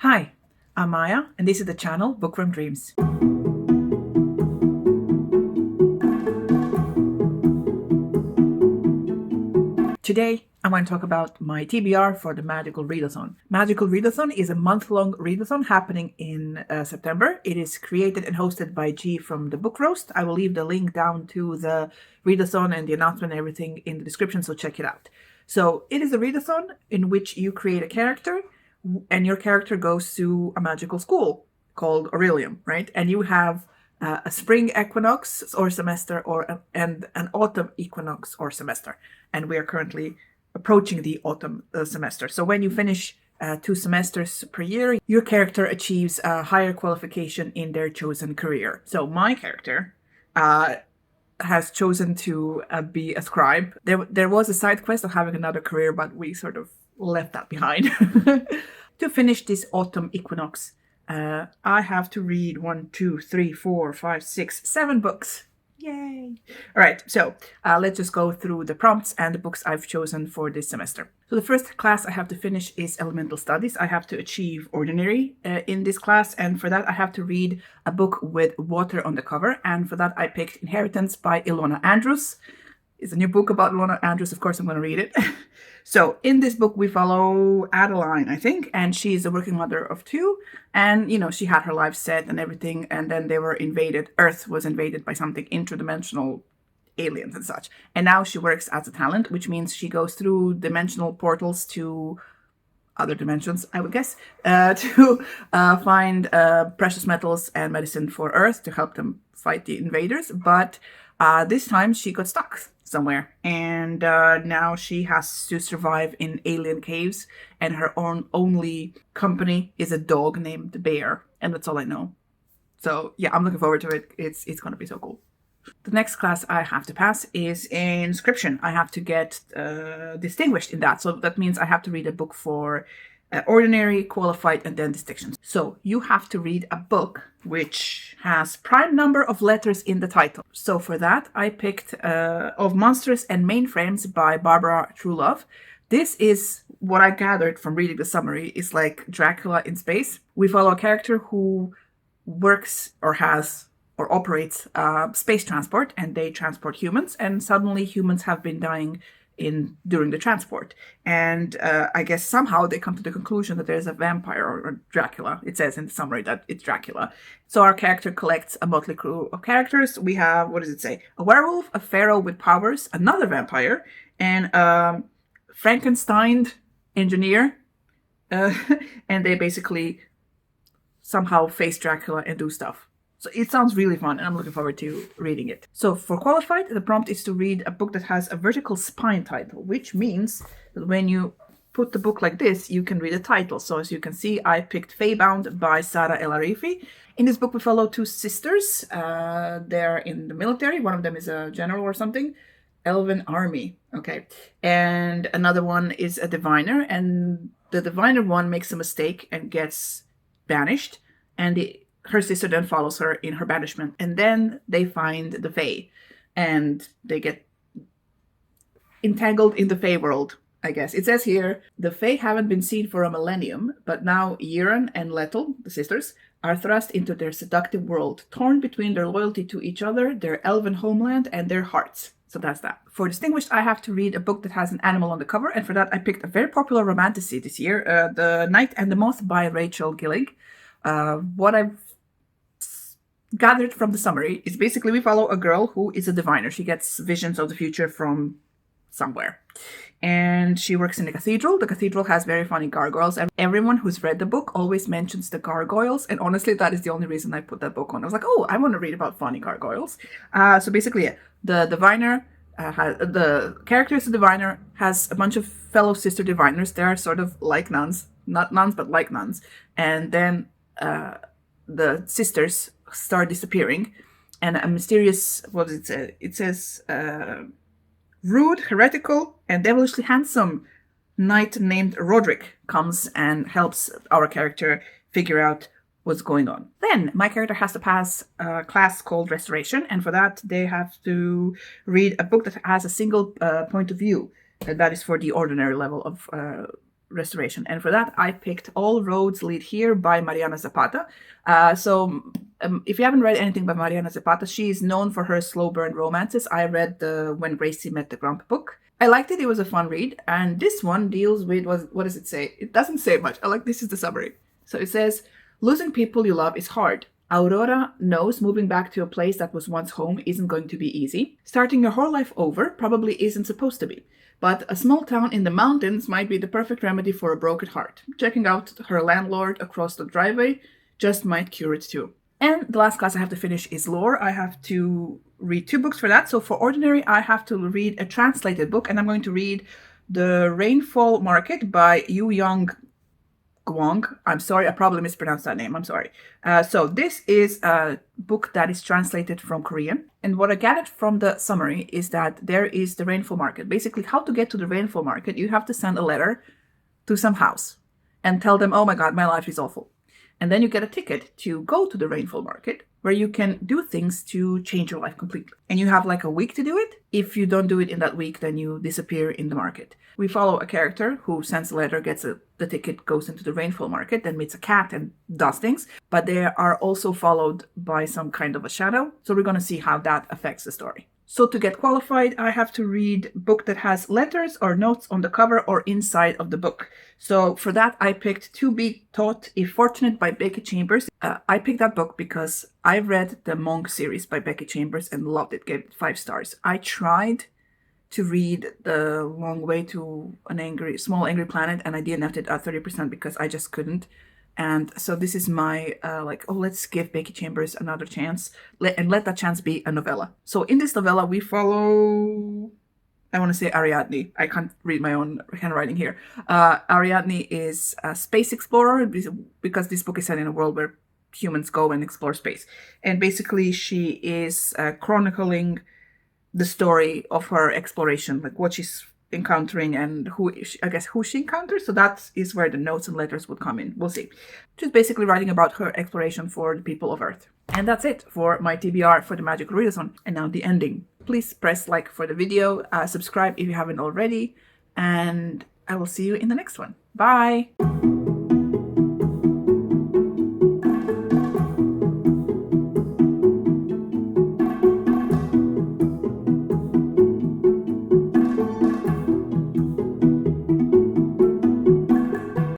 Hi, I'm Maya, and this is the channel Bookworm Dreams. Today, I want to talk about my TBR for the Magical Readathon. Magical Readathon is a month-long readathon happening in September. It is created and hosted by G from the Book Roast. I will leave the link down to the readathon and the announcement and everything in the description, so check it out. So it is a readathon in which you create a character, and your character goes to a magical school called Orilium, right? And you have a spring equinox or semester and an autumn equinox or semester. And we are currently approaching the autumn semester. So when you finish 2 semesters per year, your character achieves a higher qualification in their chosen career. So my character has chosen to be a scribe. There was a side quest of having another career, but we sort of left that behind. To finish this autumn equinox, I have to read 1, 2, 3, 4, 5, 6, 7 books. Yay! All right, so let's just go through the prompts and the books I've chosen for this semester. So the first class I have to finish is Elemental Studies. I have to achieve Ordinary in this class, and for that I have to read a book with water on the cover, and for that I picked Inheritance by Ilona Andrews. It's a new book about Ilona Andrews. Of course, I'm going to read it. So in this book, we follow Adeline, I think, and she's a working mother of 2. And, you know, she had her life set and everything. And then they were invaded. Earth was invaded by something interdimensional, aliens and such. And now she works as a talent, which means she goes through dimensional portals to other dimensions, I would guess, to find precious metals and medicine for Earth to help them fight the invaders. But this time she got stuck somewhere, and now she has to survive in alien caves, and her only company is a dog named Bear, and that's all I know. So yeah, I'm looking forward to it. It's going to be so cool. The next class I have to pass is Inscription. I have to get distinguished in that, so that means I have to read a book for Ordinary, Qualified, and then Distinctions. So you have to read a book which has prime number of letters in the title. So for that, I picked Of Monsters and Mainframes by Barbara Truelove. This is what I gathered from reading the summary. It's like Dracula in space. We follow a character who works or has or operates space transport, and they transport humans, and suddenly humans have been dying during the transport, and I guess somehow they come to the conclusion that there's a vampire or Dracula. It says in the summary that it's Dracula. So our character collects a motley crew of characters. We have, what does it say? A werewolf, a pharaoh with powers, another vampire, and a Frankenstein engineer, and they basically somehow face Dracula and do stuff. So it sounds really fun, and I'm looking forward to reading it. So for Qualified, the prompt is to read a book that has a vertical spine title, which means that when you put the book like this, you can read the title. So as you can see, I picked Feybound by Sara El Arifi. In this book, we follow 2 sisters. They're in the military. One of them is a general or something. Elven army. Okay. And another one is a diviner. And the diviner one makes a mistake and gets banished. And her sister then follows her in her banishment. And then they find the Fae. And they get entangled in the Fae world, I guess. It says here, the Fae haven't been seen for a millennium, but now Yiran and Lethel, the sisters, are thrust into their seductive world, torn between their loyalty to each other, their elven homeland, and their hearts. So that's that. For Distinguished, I have to read a book that has an animal on the cover, and for that I picked a very popular romantasy this year, The Night and the Moth by Rachel Gillig. What I've gathered from the summary is basically we follow a girl who is a diviner. She gets visions of the future from somewhere. And she works in a cathedral. The cathedral has very funny gargoyles. And everyone who's read the book always mentions the gargoyles. And honestly, that is the only reason I put that book on. I was like, oh, I want to read about funny gargoyles. So basically, yeah, the diviner, the character is a diviner, has a bunch of fellow sister diviners. They are sort of like nuns. Not nuns, but like nuns. And then the sisters start disappearing, and a mysterious, what does it say? It says rude, heretical, and devilishly handsome knight named Roderick comes and helps our character figure out what's going on. Then my character has to pass a class called Restoration, and for that they have to read a book that has a single point of view, and that is for the ordinary level of restoration. And for that, I picked All Roads Lead Here by Mariana Zapata. If you haven't read anything by Mariana Zapata, she is known for her slow burn romances. I read the When Gracie Met the Grump book. I liked it. It was a fun read. And this one deals with, what does it say? It doesn't say much. This is the summary. So it says, losing people you love is hard. Aurora knows moving back to a place that was once home isn't going to be easy. Starting your whole life over probably isn't supposed to be. But a small town in the mountains might be the perfect remedy for a broken heart. Checking out her landlord across the driveway just might cure it too. And the last class I have to finish is lore. I have to read 2 books for that. So for Ordinary, I have to read a translated book, and I'm going to read The Rainfall Market by Yu Young Guang. I'm sorry, I probably mispronounced that name. I'm sorry. So this is a book that is translated from Korean. And what I gathered from the summary is that there is the rainfall market. Basically, how to get to the rainfall market, you have to send a letter to some house and tell them, oh my God, my life is awful. And then you get a ticket to go to the rainfall market where you can do things to change your life completely. And you have like a week to do it. If you don't do it in that week, then you disappear in the market. We follow a character who sends a letter, gets the ticket, goes into the rainfall market, then meets a cat and does things. But they are also followed by some kind of a shadow. So we're going to see how that affects the story. So to get qualified, I have to read a book that has letters or notes on the cover or inside of the book. So for that, I picked To Be Taught If Fortunate by Becky Chambers. I picked that book because I read the Monk series by Becky Chambers and loved it, gave it 5 stars. I tried to read The Long Way to an Small Angry Planet, and I DNF'd it at 30% because I just couldn't. And so this is my, let's give Becky Chambers another chance and let that chance be a novella. So in this novella, we follow, I want to say Ariadne. I can't read my own handwriting here. Ariadne is a space explorer because this book is set in a world where humans go and explore space. And basically she is chronicling the story of her exploration, like what she's encountering and who she encounters. So that is where the notes and letters would come in. We'll see. She's basically writing about her exploration for the people of Earth. And that's it for my TBR for the Magical Readathon. And now the ending. Please press like for the video, subscribe if you haven't already, and I will see you in the next one. Bye!